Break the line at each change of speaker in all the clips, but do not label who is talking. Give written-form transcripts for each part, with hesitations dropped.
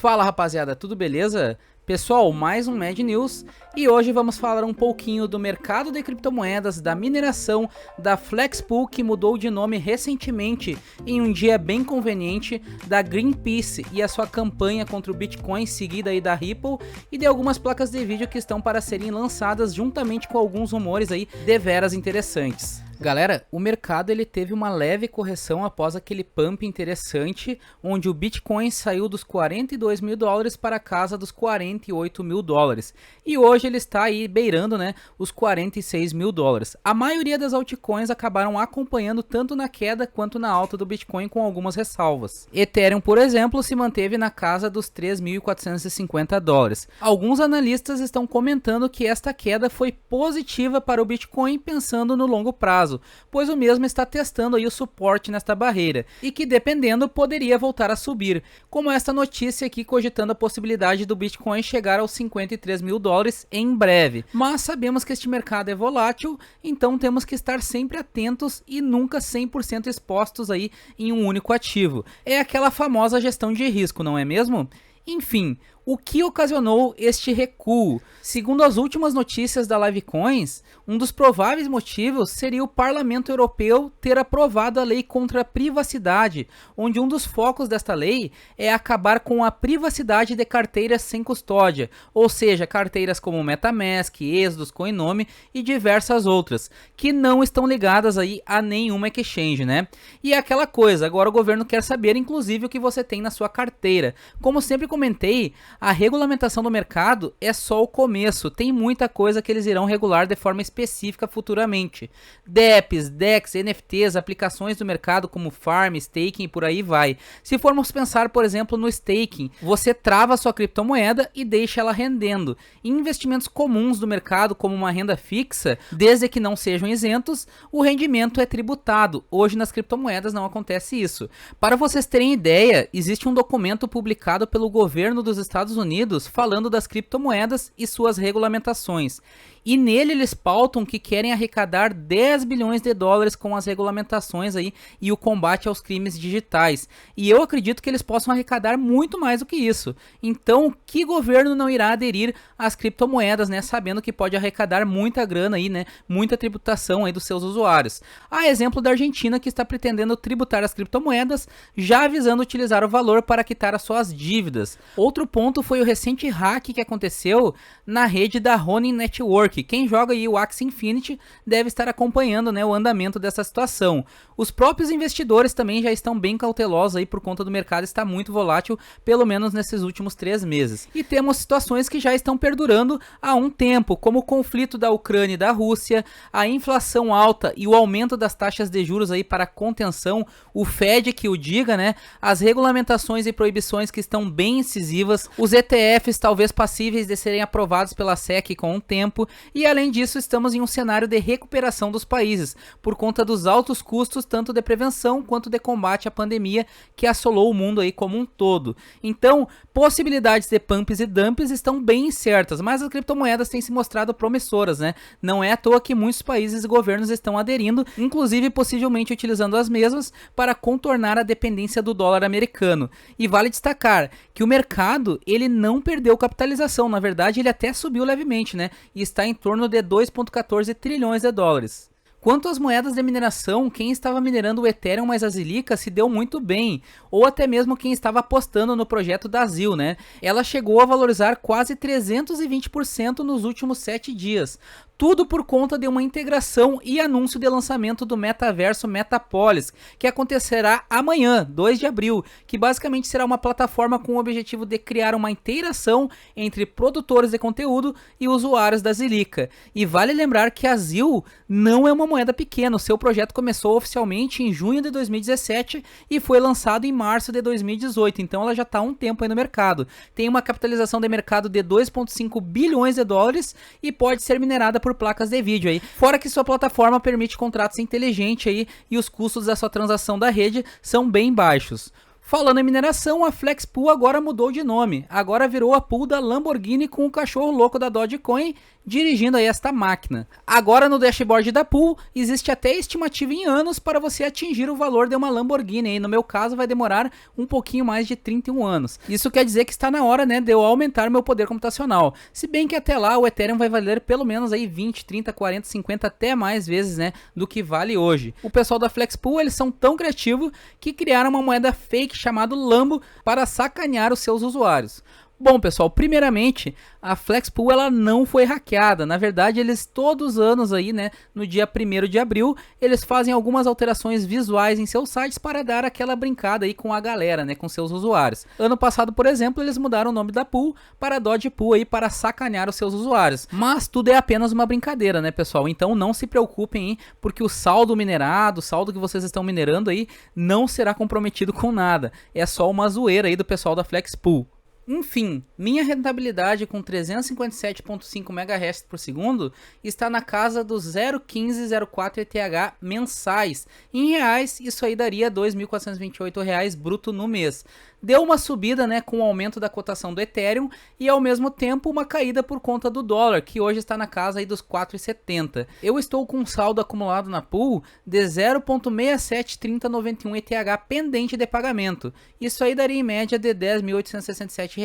Fala rapaziada, tudo beleza? Pessoal, mais um Mad News e hoje vamos falar um pouquinho do mercado de criptomoedas, da mineração, da Flexpool que mudou de nome recentemente em um dia bem conveniente, da Greenpeace e a sua campanha contra o Bitcoin seguida aí da Ripple e de algumas placas de vídeo que estão para serem lançadas juntamente com alguns rumores aí deveras interessantes. Galera, o mercado ele teve uma leve correção após aquele pump interessante, onde o Bitcoin saiu dos 42 mil dólares para a casa dos 48 mil dólares. E hoje ele está aí beirando, né, os 46 mil dólares. A maioria das altcoins acabaram acompanhando tanto na queda quanto na alta do Bitcoin com algumas ressalvas. Ethereum, por exemplo, se manteve na casa dos 3.450 dólares. Alguns analistas estão comentando que esta queda foi positiva para o Bitcoin pensando no longo prazo, pois o mesmo está testando aí o suporte nesta barreira e que dependendo poderia voltar a subir, como esta notícia aqui cogitando a possibilidade do Bitcoin chegar aos 53 mil dólares em breve. Mas sabemos que este mercado é volátil, então temos que estar sempre atentos e nunca 100% expostos aí em um único ativo. É aquela famosa gestão de risco, não é mesmo? Enfim, o que ocasionou este recuo? Segundo as últimas notícias da Livecoins, um dos prováveis motivos seria o Parlamento Europeu ter aprovado a lei contra a privacidade, onde um dos focos desta lei é acabar com a privacidade de carteiras sem custódia, ou seja, carteiras como MetaMask, Exodus, Coinome e diversas outras, que não estão ligadas aí a nenhuma exchange, né? E é aquela coisa, agora o governo quer saber inclusive o que você tem na sua carteira. Como sempre comentei, a regulamentação do mercado é só o começo, tem muita coisa que eles irão regular de forma específica futuramente. DEPs, DEX, NFTs, aplicações do mercado como Farm, Staking e por aí vai. Se formos pensar, por exemplo, no Staking, você trava a sua criptomoeda e deixa ela rendendo. Em investimentos comuns do mercado, como uma renda fixa, desde que não sejam isentos, o rendimento é tributado. Hoje nas criptomoedas não acontece isso. Para vocês terem ideia, existe um documento publicado pelo governo dos Estados Unidos falando das criptomoedas e suas regulamentações. E nele eles pautam que querem arrecadar 10 bilhões de dólares com as regulamentações aí e o combate aos crimes digitais. E eu acredito que eles possam arrecadar muito mais do que isso. Então, que governo não irá aderir às criptomoedas, né? Sabendo que pode arrecadar muita grana aí, né? Muita tributação aí dos seus usuários. A exemplo da Argentina, que está pretendendo tributar as criptomoedas, já visando utilizar o valor para quitar as suas dívidas. Outro ponto foi o recente hack que aconteceu na rede da Ronin Network. Quem joga aí o Axie Infinity deve estar acompanhando, né, o andamento dessa situação. Os próprios investidores também já estão bem cautelosos aí por conta do mercado estar muito volátil, pelo menos nesses últimos 3 meses. E temos situações que já estão perdurando há um tempo, como o conflito da Ucrânia e da Rússia, a inflação alta e o aumento das taxas de juros aí para contenção, o Fed que o diga, né, as regulamentações e proibições que estão bem incisivas, os ETFs talvez passíveis de serem aprovados pela SEC com o tempo. E além disso, estamos em um cenário de recuperação dos países, por conta dos altos custos tanto de prevenção quanto de combate à pandemia que assolou o mundo aí como um todo. Então, possibilidades de pumps e dumps estão bem incertas, mas as criptomoedas têm se mostrado promissoras, né? Não é à toa que muitos países e governos estão aderindo, inclusive possivelmente utilizando as mesmas para contornar a dependência do dólar americano. E vale destacar que o mercado, ele não perdeu capitalização, na verdade ele até subiu levemente, né? E está em torno de 2,14 trilhões de dólares. Quanto às moedas de mineração, quem estava minerando o Ethereum mais a Zilliqa se deu muito bem, ou até mesmo quem estava apostando no projeto da ZIL, né? Ela chegou a valorizar quase 320% nos últimos 7 dias. Tudo por conta de uma integração e anúncio de lançamento do metaverso Metapolis, que acontecerá amanhã, 2 de abril, que basicamente será uma plataforma com o objetivo de criar uma interação entre produtores de conteúdo e usuários da Zilliqa. E vale lembrar que a ZIL não é uma moeda pequena, o seu projeto começou oficialmente em junho de 2017 e foi lançado em março de 2018, então ela já está há um tempo aí no mercado. Tem uma capitalização de mercado de 2,5 bilhões de dólares e pode ser minerada por placas de vídeo aí. Fora que sua plataforma permite contratos inteligentes aí e os custos da sua transação da rede são bem baixos. Falando em mineração, a Flexpool agora mudou de nome. Agora virou a pool da Lamborghini com o cachorro louco da Dogecoin dirigindo aí esta máquina. Agora no dashboard da Pool existe até estimativa em anos para você atingir o valor de uma Lamborghini, e no meu caso vai demorar um pouquinho mais de 31 anos. Isso quer dizer que está na hora, né, de eu aumentar meu poder computacional. Se bem que até lá o Ethereum vai valer pelo menos aí 20, 30, 40, 50 até mais vezes, né, do que vale hoje. O pessoal da Flexpool, eles são tão criativos que criaram uma moeda fake chamada Lambo para sacanear os seus usuários. Bom, pessoal, primeiramente, a Flexpool ela não foi hackeada. Na verdade, eles todos os anos aí, né, no dia 1º de abril, eles fazem algumas alterações visuais em seus sites para dar aquela brincada aí com a galera, né, com seus usuários. Ano passado, por exemplo, eles mudaram o nome da Pool para Dodge Pool aí para sacanear os seus usuários. Mas tudo é apenas uma brincadeira, né, pessoal? Então não se preocupem, hein, porque o saldo minerado, o saldo que vocês estão minerando aí, não será comprometido com nada. É só uma zoeira aí do pessoal da Flexpool. Enfim, minha rentabilidade com 357.5 MHz por segundo está na casa dos 0,1504 ETH mensais. Em reais, isso aí daria R$ 2.428 bruto no mês. Deu uma subida, né, com o aumento da cotação do Ethereum e ao mesmo tempo uma caída por conta do dólar, que hoje está na casa aí dos 4,70. Eu estou com um saldo acumulado na pool de 0,673091 ETH pendente de pagamento. Isso aí daria em média de R$ 10.867.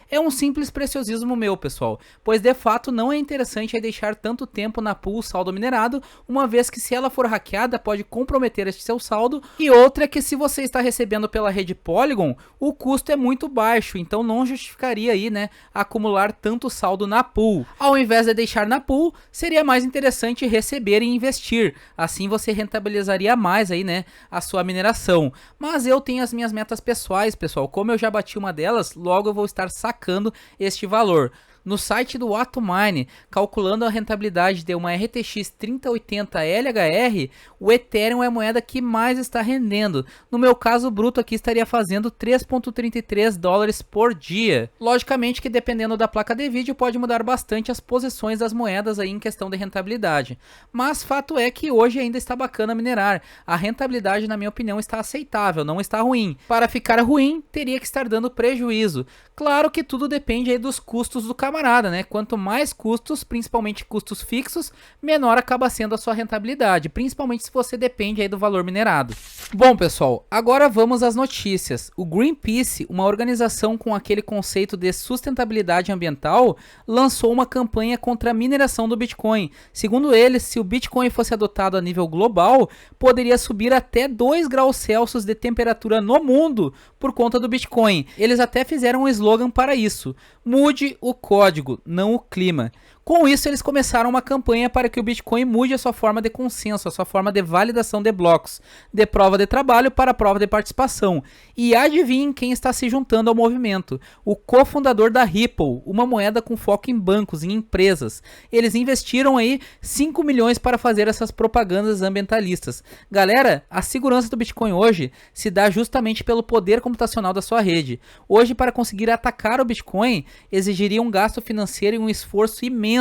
É um simples preciosismo meu, pessoal, pois de fato não é interessante deixar tanto tempo na pool saldo minerado, uma vez que se ela for hackeada pode comprometer este seu saldo, e outra é que se você está recebendo pela rede Polygon, o custo é muito baixo, então não justificaria aí, né, acumular tanto saldo na pool. Ao invés de deixar na pool, seria mais interessante receber e investir, assim você rentabilizaria mais aí, né, a sua mineração. Mas eu tenho as minhas metas pessoais, pessoal, como eu já bati uma delas, logo eu vou estar sacando este valor. No site do Atomine, calculando a rentabilidade de uma RTX 3080 LHR, o Ethereum é a moeda que mais está rendendo. No meu caso, o bruto aqui estaria fazendo 3,33 dólares por dia. Logicamente que dependendo da placa de vídeo pode mudar bastante as posições das moedas aí em questão de rentabilidade. Mas fato é que hoje ainda está bacana minerar. A rentabilidade, na minha opinião, está aceitável, não está ruim. Para ficar ruim, teria que estar dando prejuízo. Claro que tudo depende aí dos custos do camarada, né? Quanto mais custos, principalmente custos fixos, menor acaba sendo a sua rentabilidade, principalmente se você depende aí do valor minerado. Bom, pessoal, agora vamos às notícias. O Greenpeace, uma organização com aquele conceito de sustentabilidade ambiental, lançou uma campanha contra a mineração do Bitcoin. Segundo eles, se o Bitcoin fosse adotado a nível global, poderia subir até 2 graus Celsius de temperatura no mundo por conta do Bitcoin. Eles até fizeram um slogan para isso: mude o código, não o clima. Com isso, eles começaram uma campanha para que o Bitcoin mude a sua forma de consenso, a sua forma de validação de blocos, de prova de trabalho para prova de participação. E adivinhem quem está se juntando ao movimento: o cofundador da Ripple, uma moeda com foco em bancos, em empresas. Eles investiram aí 5 milhões para fazer essas propagandas ambientalistas. Galera, a segurança do Bitcoin hoje se dá justamente pelo poder computacional da sua rede. Hoje, para conseguir atacar o Bitcoin, exigiria um gasto financeiro e um esforço imenso,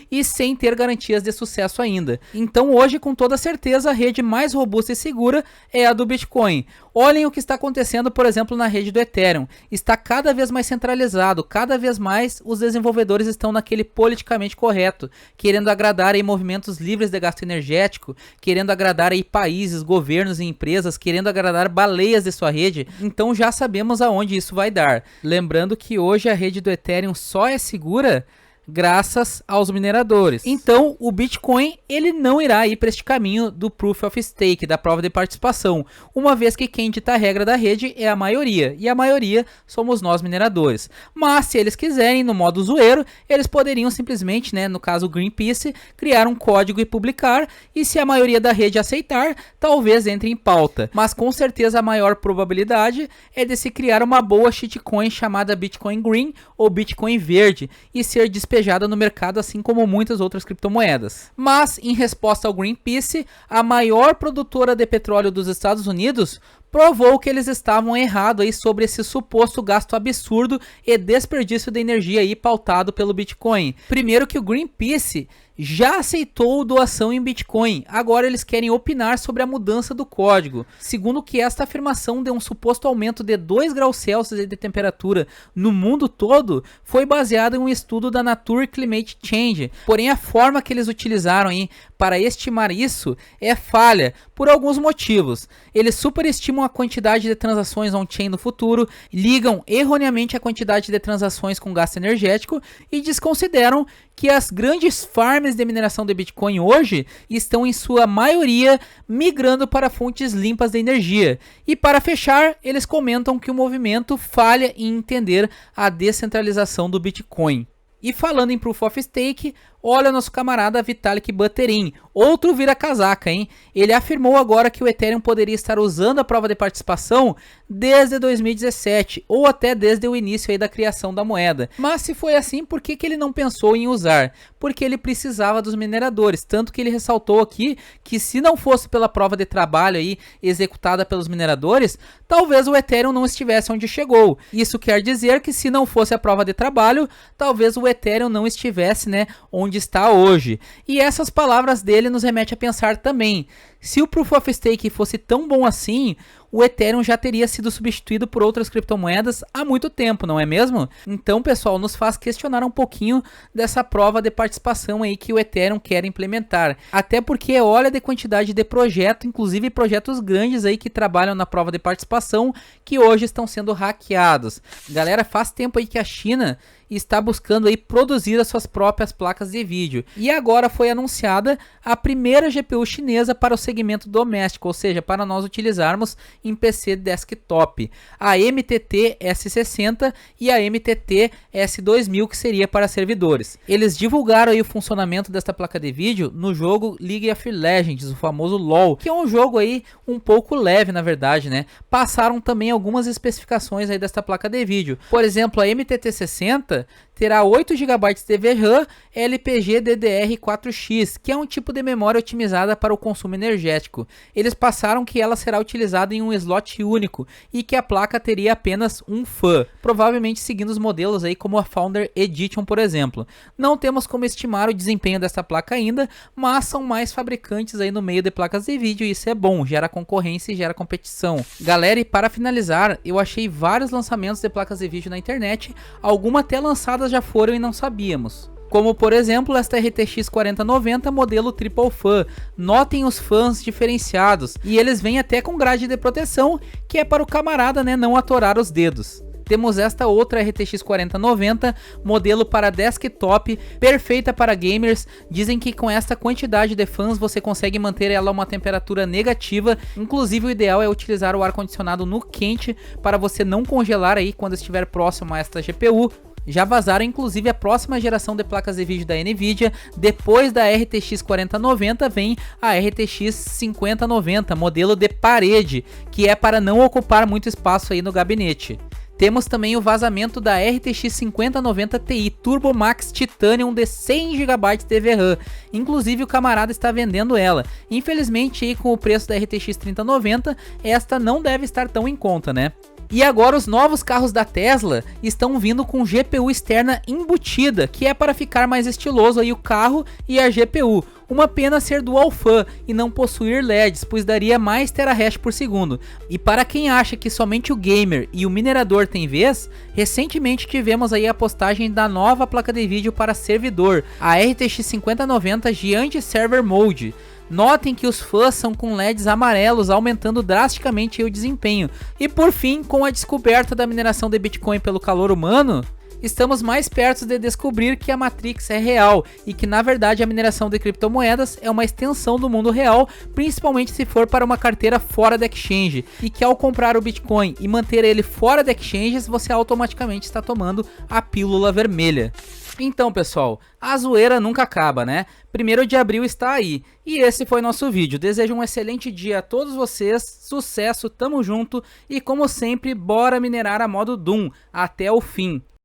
e sem ter garantias de sucesso ainda. Então hoje, com toda certeza, a rede mais robusta e segura é a do Bitcoin. Olhem o que está acontecendo, por exemplo, na rede do Ethereum. Está cada vez mais centralizado, cada vez mais os desenvolvedores estão naquele politicamente correto, querendo agradar aí movimentos livres de gasto energético, querendo agradar aí países, governos e empresas, querendo agradar baleias de sua rede. Então já sabemos aonde isso vai dar. Lembrando que hoje a rede do Ethereum só é segura graças aos mineradores. Então o Bitcoin ele não irá ir para este caminho do Proof of Stake, da prova de participação, uma vez que quem dita a regra da rede é a maioria, e a maioria somos nós mineradores. Mas se eles quiserem, no modo zoeiro, eles poderiam simplesmente, né, no caso o Greenpeace, criar um código e publicar, e se a maioria da rede aceitar, talvez entre em pauta. Mas com certeza a maior probabilidade é de se criar uma boa shitcoin chamada Bitcoin Green ou Bitcoin Verde e ser despejada no mercado, assim como muitas outras criptomoedas. Mas, em resposta ao Greenpeace, a maior produtora de petróleo dos Estados Unidos provou que eles estavam errados aí sobre esse suposto gasto absurdo e desperdício de energia aí pautado pelo Bitcoin. Primeiro que o Greenpeace já aceitou doação em Bitcoin, agora eles querem opinar sobre a mudança do código. Segundo que esta afirmação de um suposto aumento de 2 graus Celsius de temperatura no mundo todo foi baseada em um estudo da Nature Climate Change. Porém, a forma que eles utilizaram aí para estimar isso é falha por alguns motivos. Eles superestimam a quantidade de transações on-chain no futuro, ligam erroneamente a quantidade de transações com gasto energético e desconsideram que as grandes farms de mineração de Bitcoin hoje estão em sua maioria migrando para fontes limpas de energia. E para fechar, eles comentam que o movimento falha em entender a descentralização do Bitcoin. E falando em Proof of Stake, olha nosso camarada Vitalik Buterin, outro vira-casaca, hein? Ele afirmou agora que o Ethereum poderia estar usando a prova de participação desde 2017, ou até desde o início aí da criação da moeda. Mas se foi assim, por que ele não pensou em usar? Porque ele precisava dos mineradores, tanto que ele ressaltou aqui que se não fosse pela prova de trabalho aí executada pelos mineradores, talvez o Ethereum não estivesse onde chegou. Isso quer dizer que se não fosse a prova de trabalho, talvez o Ethereum não estivesse, né, onde está hoje. E essas palavras dele nos remetem a pensar também, se o Proof of Stake fosse tão bom assim, o Ethereum já teria sido substituído por outras criptomoedas há muito tempo, não é mesmo? Então, pessoal, nos faz questionar um pouquinho dessa prova de participação aí que o Ethereum quer implementar. Até porque olha a quantidade de projetos, inclusive projetos grandes aí que trabalham na prova de participação, que hoje estão sendo hackeados. Galera, faz tempo aí que a China está buscando aí produzir as suas próprias placas de vídeo. E agora foi anunciada a primeira GPU chinesa para o segmento doméstico, ou seja, para nós utilizarmos em PC desktop. A MTT S60 e a MTT S2000, que seria para servidores. Eles divulgaram aí o funcionamento desta placa de vídeo no jogo League of Legends, o famoso LoL, que é um jogo aí um pouco leve, na verdade, né? Passaram também algumas especificações aí desta placa de vídeo. Por exemplo, a MTT 60 terá 8 GB de VRAM LPG DDR4X, que é um tipo de memória otimizada para o consumo energético. Eles passaram que ela será utilizada em um slot único e que a placa teria apenas um fan, provavelmente seguindo os modelos aí como a Founder Edition, por exemplo. Não temos como estimar o desempenho dessa placa ainda, mas são mais fabricantes aí no meio de placas de vídeo e isso é bom, gera concorrência e gera competição. Galera, e para finalizar, eu achei vários lançamentos de placas de vídeo na internet, algumas até lançadas já foram e não sabíamos. Como por exemplo esta RTX 4090 modelo Triple Fan. Notem os fãs diferenciados e eles vêm até com grade de proteção, que é para o camarada, né, não atorar os dedos. Temos esta outra RTX 4090, modelo para desktop, perfeita para gamers. Dizem que com esta quantidade de fãs você consegue manter ela a uma temperatura negativa. Inclusive o ideal é utilizar o ar-condicionado no quente para você não congelar aí quando estiver próximo a esta GPU. Já vazaram inclusive a próxima geração de placas de vídeo da Nvidia. Depois da RTX 4090 vem a RTX 5090, modelo de parede, que é para não ocupar muito espaço aí no gabinete. Temos também o vazamento da RTX 5090 Ti Turbo Max Titanium de 100 GB de VRAM. Inclusive o camarada está vendendo ela. Infelizmente aí, com o preço da RTX 3090, esta não deve estar tão em conta, né? E agora os novos carros da Tesla estão vindo com GPU externa embutida, que é para ficar mais estiloso aí o carro e a GPU. Uma pena ser dual fan e não possuir LEDs, pois daria mais terahash por segundo. E para quem acha que somente o gamer e o minerador tem vez, recentemente tivemos aí a postagem da nova placa de vídeo para servidor, a RTX 5090 Giant Server Mode. Notem que os fãs são com LEDs amarelos, aumentando drasticamente o desempenho. E por fim, com a descoberta da mineração de Bitcoin pelo calor humano, estamos mais perto de descobrir que a Matrix é real e que na verdade a mineração de criptomoedas é uma extensão do mundo real, principalmente se for para uma carteira fora da exchange, e que ao comprar o Bitcoin e manter ele fora da exchanges, você automaticamente está tomando a pílula vermelha. Então pessoal, a zoeira nunca acaba, né? 1º de abril está aí, e esse foi nosso vídeo. Desejo um excelente dia a todos vocês, sucesso, tamo junto, e como sempre, bora minerar a modo Doom, até o fim.